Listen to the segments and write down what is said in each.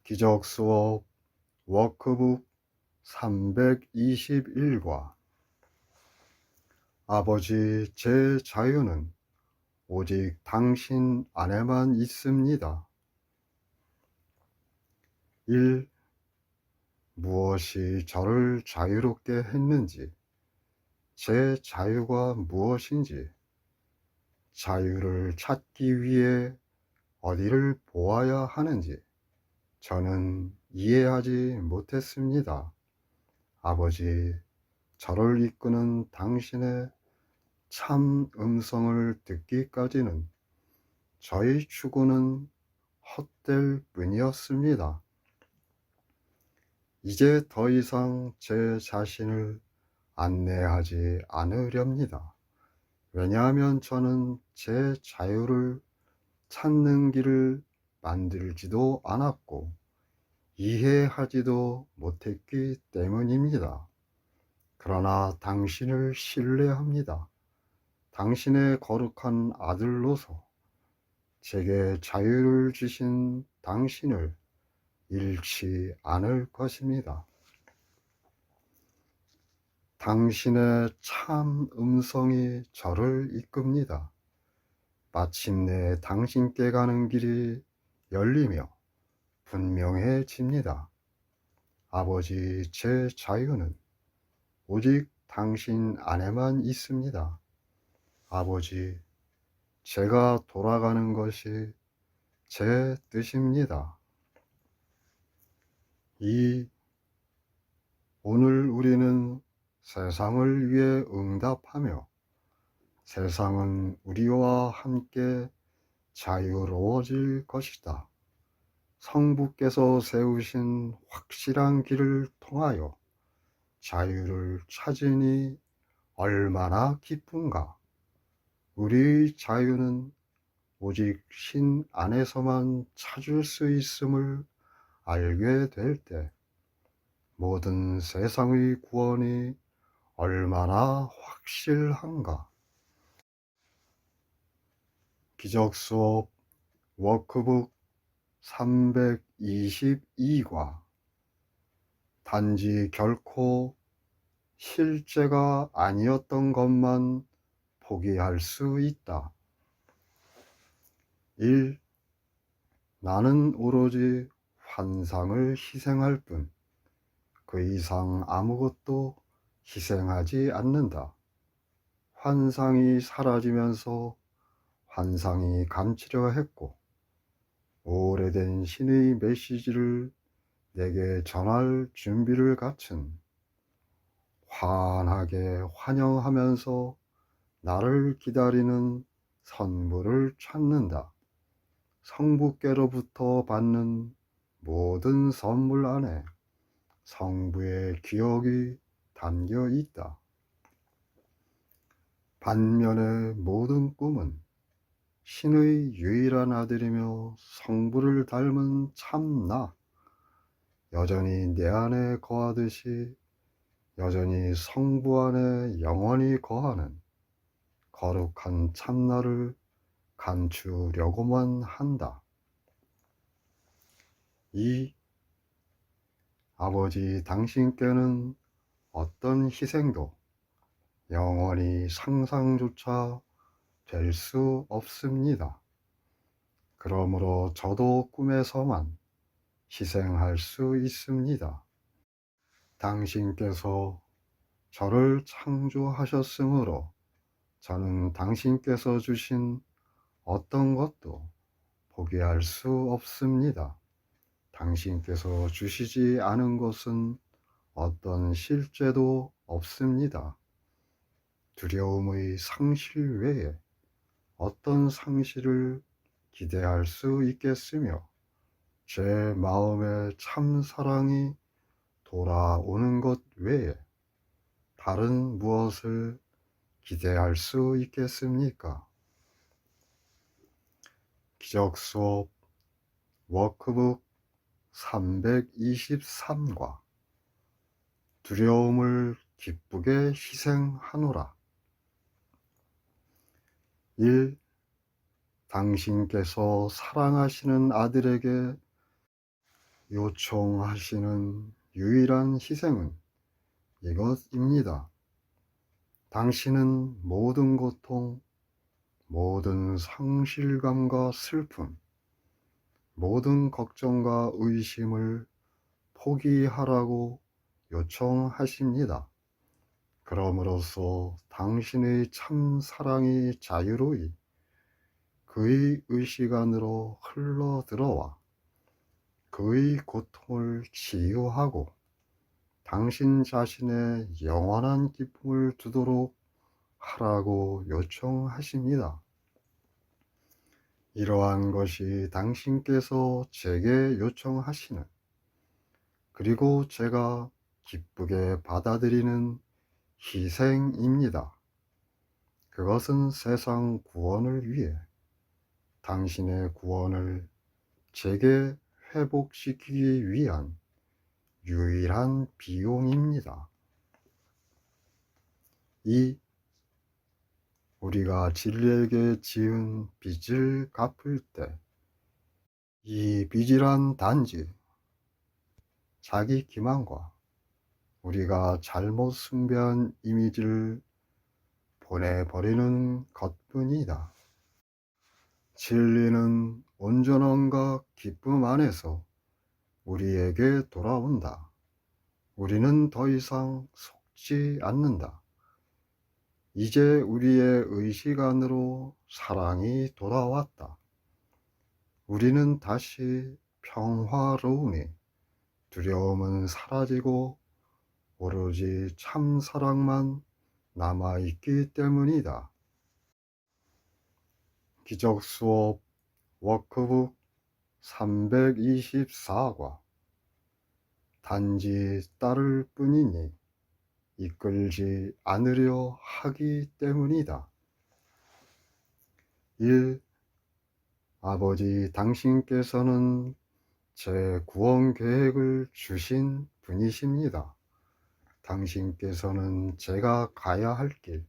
기적 수업 워크북 321과 아버지, 제 자유는 오직 당신 안에만 있습니다. 1. 무엇이 저를 자유롭게 했는지, 제 자유가 무엇인지, 자유를 찾기 위해 어디를 보아야 하는지 저는 이해하지 못했습니다. 아버지, 저를 이끄는 당신의 참 음성을 듣기까지는 저의 추구는 헛될 뿐이었습니다. 이제 더 이상 제 자신을 안내하지 않으렵니다. 왜냐하면 저는 제 자유를 찾는 길을 만들지도 않았고 이해하지도 못했기 때문입니다. 그러나 당신을 신뢰합니다. 당신의 거룩한 아들로서 제게 자유를 주신 당신을 잃지 않을 것입니다. 당신의 참 음성이 저를 이끕니다. 마침내 당신께 가는 길이 열리며 분명해집니다. 아버지, 제 자유는 오직 당신 안에만 있습니다. 아버지, 제가 돌아가는 것이 제 뜻입니다. 오늘 우리는 세상을 위해 응답하며 세상은 우리와 함께 자유로워질 것이다. 성부께서 세우신 확실한 길을 통하여 자유를 찾으니 얼마나 기쁜가. 우리의 자유는 오직 신 안에서만 찾을 수 있음을 알게 될 때 모든 세상의 구원이 얼마나 확실한가. 기적 수업 워크북 322과 단지 결코 실제가 아니었던 것만 포기할 수 있다. 1. 나는 오로지 환상을 희생할 뿐 그 이상 아무것도 희생하지 않는다. 환상이 사라지면서 환상이 감추려 했고 오래된 신의 메시지를 내게 전할 준비를 갖춘 환하게 환영하면서 나를 기다리는 선물을 찾는다. 성부께로부터 받는 모든 선물 안에 성부의 기억이 담겨 있다. 반면에 모든 꿈은 신의 유일한 아들이며 성부를 닮은 참나, 여전히 내 안에 거하듯이 여전히 성부 안에 영원히 거하는 거룩한 참나를 감추려고만 한다. 2. 아버지, 당신께는 어떤 희생도 영원히 상상조차 될 수 없습니다. 그러므로 저도 꿈에서만 희생할 수 있습니다. 당신께서 저를 창조하셨으므로 저는 당신께서 주신 어떤 것도 포기할 수 없습니다. 당신께서 주시지 않은 것은 어떤 실제도 없습니다. 두려움의 상실 외에 어떤 상실을 기대할 수 있겠으며 제 마음에 참 사랑이 돌아오는 것 외에 다른 무엇을 기대할 수 있겠습니까? 기적 수업 워크북 323과 두려움을 기쁘게 희생하노라. 1. 당신께서 사랑하시는 아들에게 요청하시는 유일한 희생은 이것입니다. 당신은 모든 고통, 모든 상실감과 슬픔, 모든 걱정과 의심을 포기하라고 요청하십니다. 그럼으로써 당신의 참 사랑이 자유로이 그의 의식 안으로 흘러 들어와 그의 고통을 치유하고 당신 자신의 영원한 기쁨을 두도록 하라고 요청하십니다. 이러한 것이 당신께서 제게 요청하시는, 그리고 제가 기쁘게 받아들이는 희생입니다. 그것은 세상 구원을 위해 당신의 구원을 제게 회복시키기 위한 유일한 비용입니다. 우리가 진리에게 지은 빚을 갚을 때 이 빚이란 단지 자기 기만과 우리가 잘못 숭배한 이미지를 보내버리는 것뿐이다. 진리는 온전함과 기쁨 안에서 우리에게 돌아온다. 우리는 더 이상 속지 않는다. 이제 우리의 의식 안으로 사랑이 돌아왔다. 우리는 다시 평화로우니 두려움은 사라지고 오로지 참 사랑만 남아있기 때문이다. 기적 수업 워크북 324과 단지 따를 뿐이니 이끌지 않으려 하기 때문이다. 1. 아버지, 당신께서는 제 구원 계획을 주신 분이십니다. 당신께서는 제가 가야 할 길,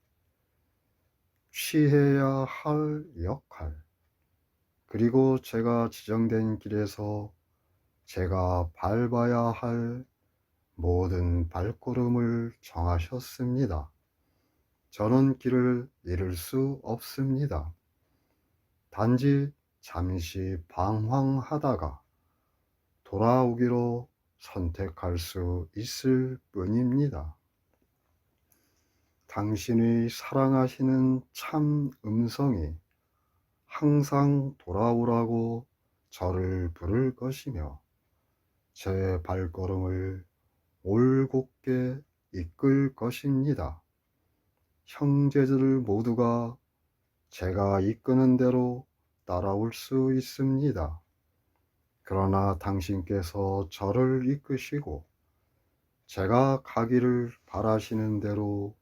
취해야 할 역할, 그리고 제가 지정된 길에서 제가 밟아야 할 모든 발걸음을 정하셨습니다. 저는 길을 잃을 수 없습니다. 단지 잠시 방황하다가 돌아오기로 선택할 수 있을 뿐입니다. 당신이 사랑하시는 참 음성이 항상 돌아오라고 저를 부를 것이며 제 발걸음을 올곧게 이끌 것입니다. 형제들 모두가 제가 이끄는 대로 따라올 수 있습니다. 그러나 당신께서 저를 이끄시고 제가 가기를 바라시는 대로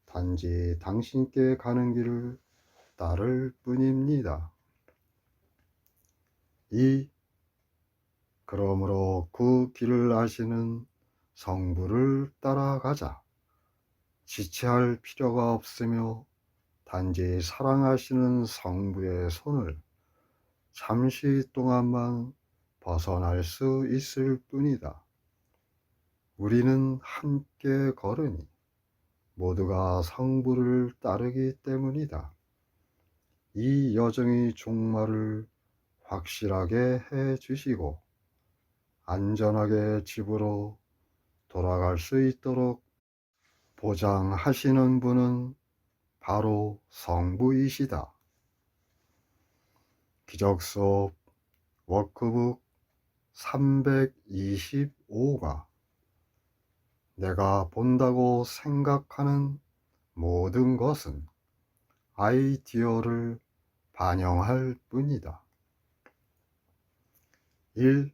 단지 당신께 가는 길을 따를 뿐입니다. 그러므로 그 길을 아시는 성부를 따라가자. 지체할 필요가 없으며 단지 사랑하시는 성부의 손을 잠시 동안만 벗어날 수 있을 뿐이다. 우리는 함께 걸으니 모두가 성부를 따르기 때문이다. 이 여정의 종말을 확실하게 해 주시고 안전하게 집으로 돌아갈 수 있도록 보장하시는 분은 바로 성부이시다. 기적수업 워크북 325가 내가 본다고 생각하는 모든 것은 아이디어를 반영할 뿐이다. 1.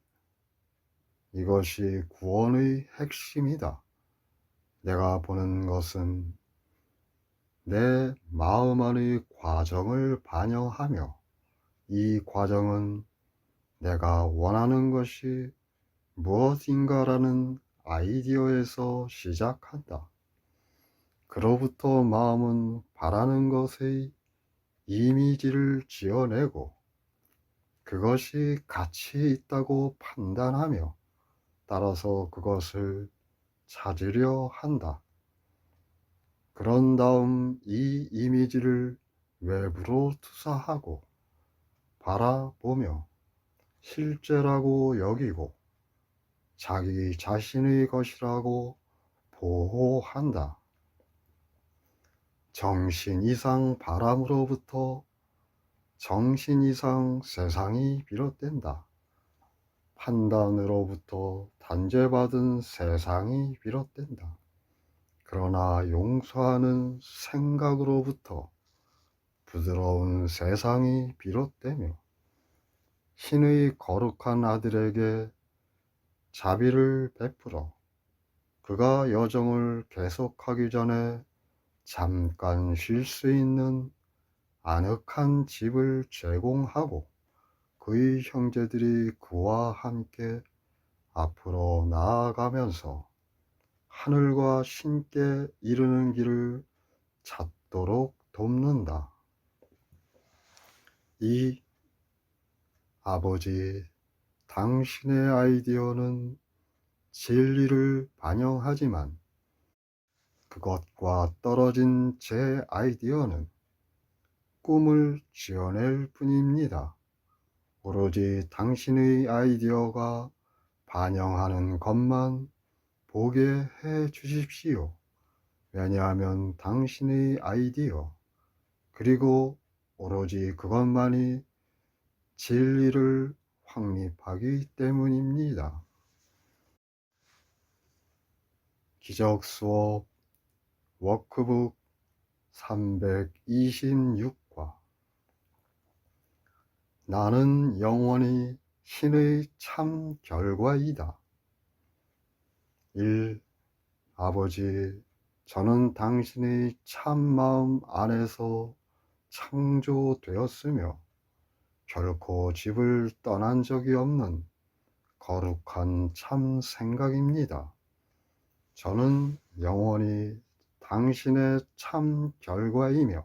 이것이 구원의 핵심이다. 내가 보는 것은 내 마음 안의 과정을 반영하며 이 과정은 내가 원하는 것이 무엇인가라는 아이디어에서 시작한다. 그로부터 마음은 바라는 것의 이미지를 지어내고 그것이 가치 있다고 판단하며 따라서 그것을 찾으려 한다. 그런 다음 이 이미지를 외부로 투사하고 바라보며 실제라고 여기고 자기 자신의 것이라고 보호한다. 정신 이상 바람으로부터 정신 이상 세상이 비롯된다. 판단으로부터 단죄받은 세상이 비롯된다. 그러나 용서하는 생각으로부터 부드러운 세상이 비롯되며 신의 거룩한 아들에게 자비를 베풀어 그가 여정을 계속하기 전에 잠깐 쉴 수 있는 아늑한 집을 제공하고 그의 형제들이 그와 함께 앞으로 나아가면서 하늘과 신께 이르는 길을 찾도록 돕는다. 이 아버지, 당신의 아이디어는 진리를 반영하지만 그것과 떨어진 제 아이디어는 꿈을 지어낼 뿐입니다. 오로지 당신의 아이디어가 반영하는 것만 보게 해 주십시오. 왜냐하면 당신의 아이디어, 그리고 오로지 그것만이 진리를 확립하기 때문입니다. 기적 수업 워크북 326과 나는 영원히 신의 참 결과이다. 1. 아버지, 저는 당신의 참 마음 안에서 창조되었으며 결코 집을 떠난 적이 없는 거룩한 참 생각입니다. 저는 영원히 당신의 참 결과이며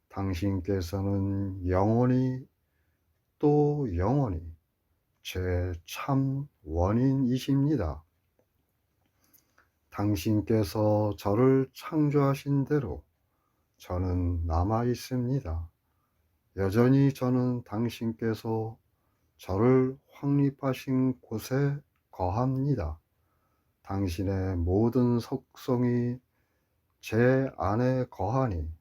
당신께서는 영원히 또 영원히 제 참 원인이십니다. 당신께서 저를 창조하신 대로 저는 남아 있습니다. 여전히 저는 당신께서 저를 확립하신 곳에 거합니다. 당신의 모든 속성이 제 안에 거하니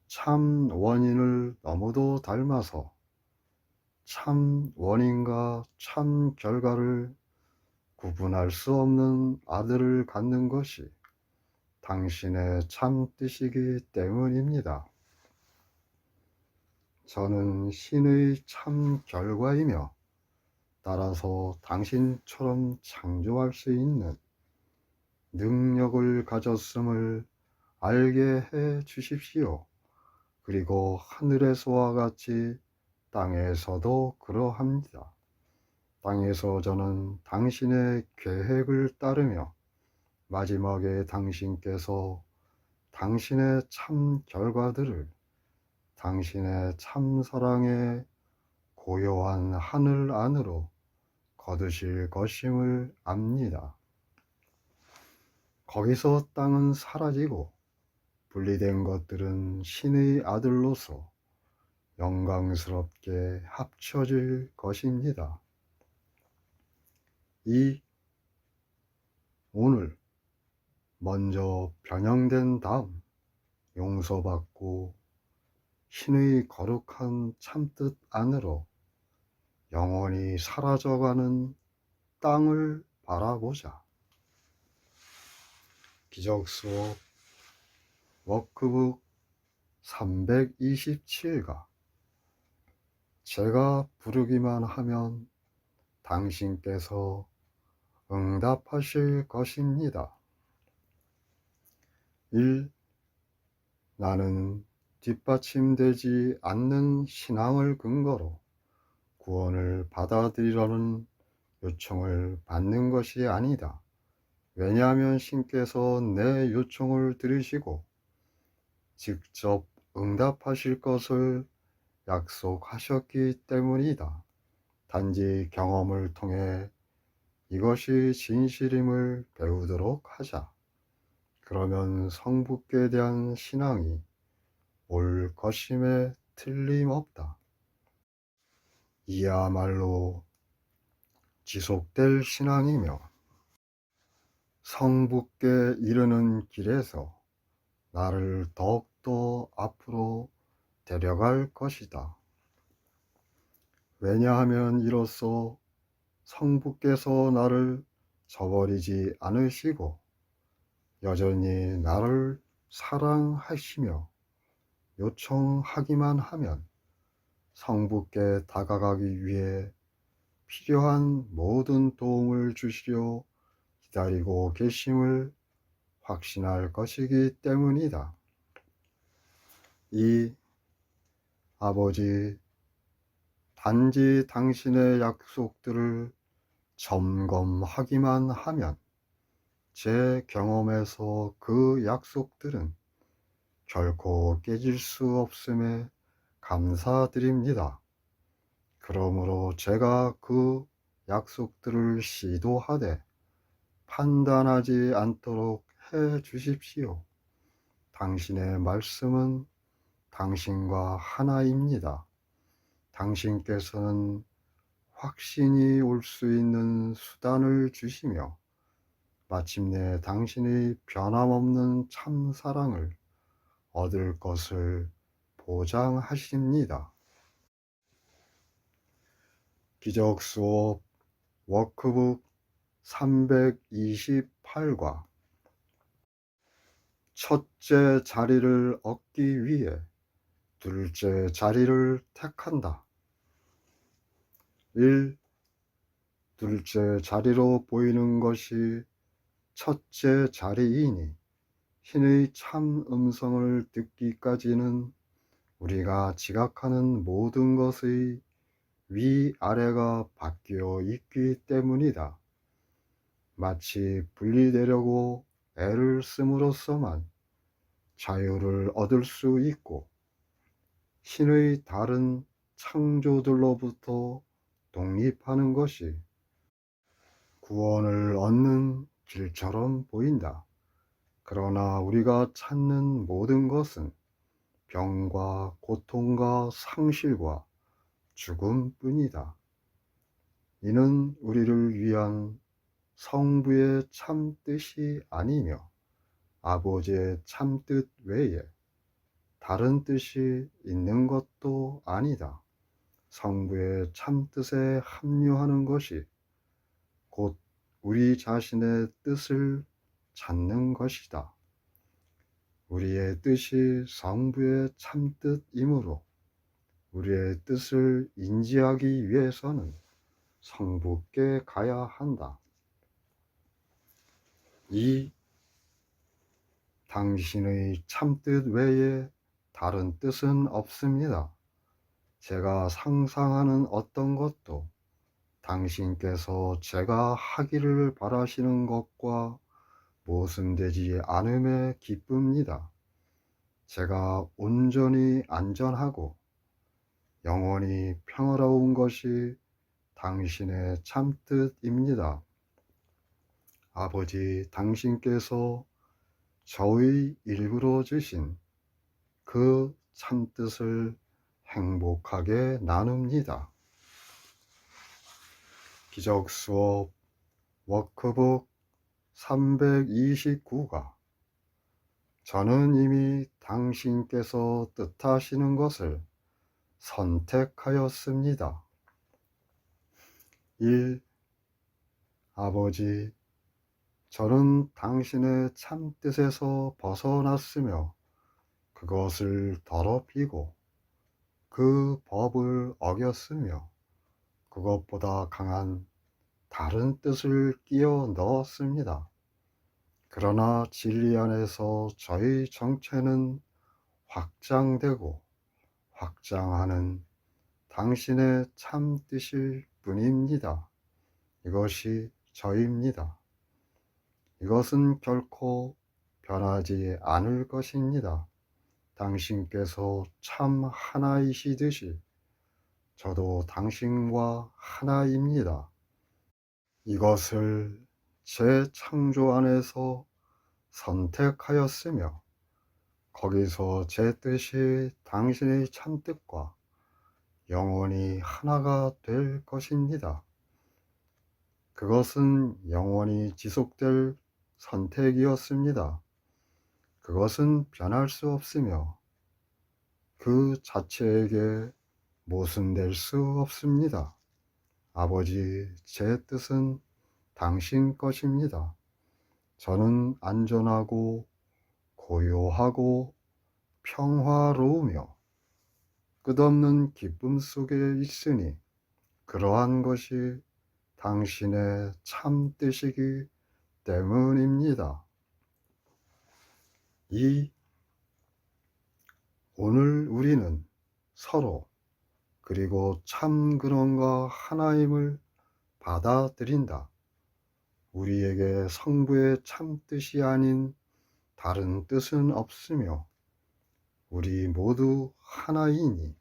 참 원인을 너무도 닮아서 참 원인과 참 결과를 구분할 수 없는 아들을 갖는 것이 당신의 참 뜻이기 때문입니다. 저는 신의 참 결과이며 따라서 당신처럼 창조할 수 있는 능력을 가졌음을 알게 해 주십시오. 그리고 하늘에서와 같이 땅에서도 그러합니다. 땅에서 저는 당신의 계획을 따르며 마지막에 당신께서 당신의 참 결과들을 당신의 참 사랑의 고요한 하늘 안으로 거두실 것임을 압니다. 거기서 땅은 사라지고 분리된 것들은 신의 아들로서 영광스럽게 합쳐질 것입니다. 오늘 먼저 변형된 다음 용서받고 신의 거룩한 참뜻 안으로 영원히 사라져가는 땅을 바라보자. 기적 수업 워크북 327가 제가 부르기만 하면 당신께서 응답하실 것입니다. 1. 나는 뒷받침되지 않는 신앙을 근거로 구원을 받아들이려는 요청을 받는 것이 아니다. 왜냐하면 신께서 내 요청을 들으시고 직접 응답하실 것을 약속하셨기 때문이다. 단지 경험을 통해 이것이 진실임을 배우도록 하자. 그러면 성부께 대한 신앙이 올 것임에 틀림없다. 이야말로 지속될 신앙이며 성부께 이르는 길에서 나를 더욱더 앞으로 데려갈 것이다. 왜냐하면 이로써 성부께서 나를 저버리지 않으시고 여전히 나를 사랑하시며 요청하기만 하면 성부께 다가가기 위해 필요한 모든 도움을 주시려 기다리고 계심을 확신할 것이기 때문이다. 이 아버지, 단지 당신의 약속들을 점검하기만 하면 제 경험에서 그 약속들은 결코 깨질 수 없음에 감사드립니다. 그러므로 제가 그 약속들을 시도하되 판단하지 않도록 해 주십시오. 당신의 말씀은 당신과 하나입니다. 당신께서는 확신이 올 수 있는 수단을 주시며 마침내 당신의 변함없는 참사랑을 얻을 것을 보장하십니다. 기적수업 워크북 328과 첫째 자리를 얻기 위해 둘째 자리를 택한다. 1. 둘째 자리로 보이는 것이 첫째 자리이니 신의 참 음성을 듣기까지는 우리가 지각하는 모든 것의 위아래가 바뀌어 있기 때문이다. 마치 분리되려고 애를 씀으로써만 자유를 얻을 수 있고 신의 다른 창조들로부터 독립하는 것이 구원을 얻는 길처럼 보인다. 그러나 우리가 찾는 모든 것은 병과 고통과 상실과 죽음뿐이다. 이는 우리를 위한 성부의 참뜻이 아니며 아버지의 참뜻 외에 다른 뜻이 있는 것도 아니다. 성부의 참뜻에 합류하는 것이 곧 우리 자신의 뜻을 찾는 것이다. 우리의 뜻이 성부의 참뜻이므로 우리의 뜻을 인지하기 위해서는 성부께 가야 한다. 2. 당신의 참뜻 외에 다른 뜻은 없습니다. 제가 상상하는 어떤 것도 당신께서 제가 하기를 바라시는 것과 모순되지 않음에 기쁩니다. 제가 온전히 안전하고 영원히 평화로운 것이 당신의 참뜻입니다. 아버지, 당신께서 저의 일부러 주신 그 참뜻을 행복하게 나눕니다. 기적수업 워크북 329가 저는 이미 당신께서 뜻하시는 것을 선택하였습니다. 1. 아버지, 저는 당신의 참뜻에서 벗어났으며 그것을 더럽히고 그 법을 어겼으며 그것보다 강한 다른 뜻을 끼워 넣었습니다. 그러나 진리 안에서 저희 정체는 확장되고 확장하는 당신의 참뜻일 뿐입니다. 이것이 저입니다. 이것은 결코 변하지 않을 것입니다. 당신께서 참 하나이시듯이 저도 당신과 하나입니다. 이것을 제 창조 안에서 선택하였으며 거기서 제 뜻이 당신의 참뜻과 영원히 하나가 될 것입니다. 그것은 영원히 지속될 선택이었습니다. 그것은 변할 수 없으며 그 자체에게 모순될 수 없습니다. 아버지, 제 뜻은 당신 것입니다. 저는 안전하고 고요하고 평화로우며 끝없는 기쁨 속에 있으니 그러한 것이 당신의 참 뜻이기 때문입니다. 오늘 우리는 서로 그리고 참 근원과 하나임을 받아들인다. 우리에게 성부의 참 뜻이 아닌 다른 뜻은 없으며 우리 모두 하나이니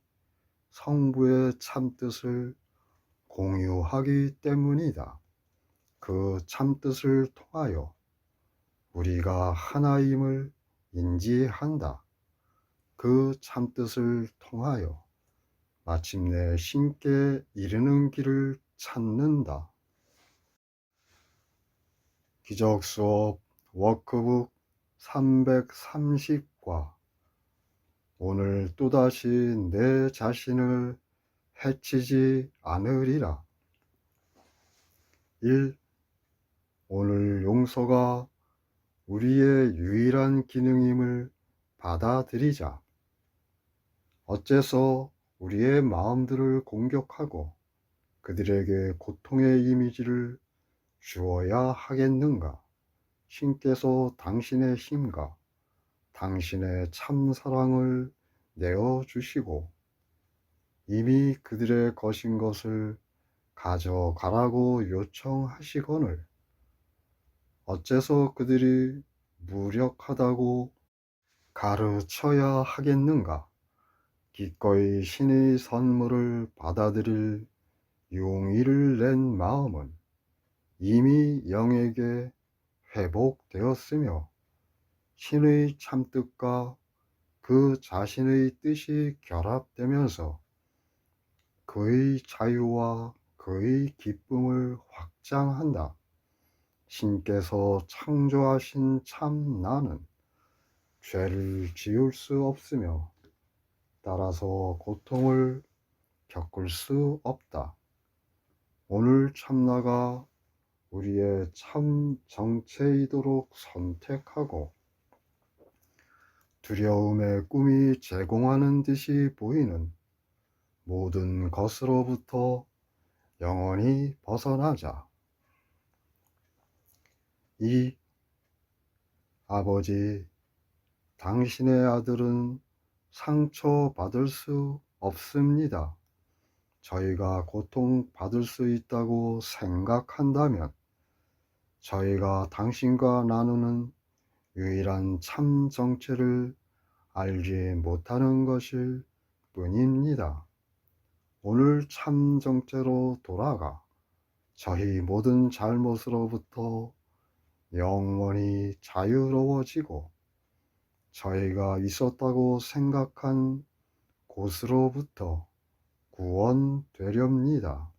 성부의 참 뜻을 공유하기 때문이다. 그 참 뜻을 통하여 우리가 하나임을 인지한다. 그 참 뜻을 통하여 마침내 신께 이르는 길을 찾는다. 기적 수업 워크북 330과 오늘 또다시 내 자신을 해치지 않으리라. 1. 오늘 용서가 우리의 유일한 기능임을 받아들이자. 어째서 우리의 마음들을 공격하고 그들에게 고통의 이미지를 주어야 하겠는가? 신께서 당신의 힘과 당신의 참 사랑을 내어주시고 이미 그들의 것인 것을 가져가라고 요청하시거늘 어째서 그들이 무력하다고 가르쳐야 하겠는가? 기꺼이 신의 선물을 받아들일 용의를 낸 마음은 이미 영에게 회복되었으며 신의 참뜻과 그 자신의 뜻이 결합되면서 그의 자유와 그의 기쁨을 확장한다. 신께서 창조하신 참 나는 죄를 지을 수 없으며 따라서 고통을 겪을 수 없다. 오늘 참나가 우리의 참 정체이도록 선택하고 두려움의 꿈이 제공하는 듯이 보이는 모든 것으로부터 영원히 벗어나자. 아버지, 당신의 아들은 상처받을 수 없습니다. 저희가 고통받을 수 있다고 생각한다면 저희가 당신과 나누는 유일한 참 정체를 알지 못하는 것일 뿐입니다. 오늘 참 정체로 돌아가 저희 모든 잘못으로부터 영원히 자유로워지고 저희가 있었다고 생각한 곳으로부터 구원되렵니다.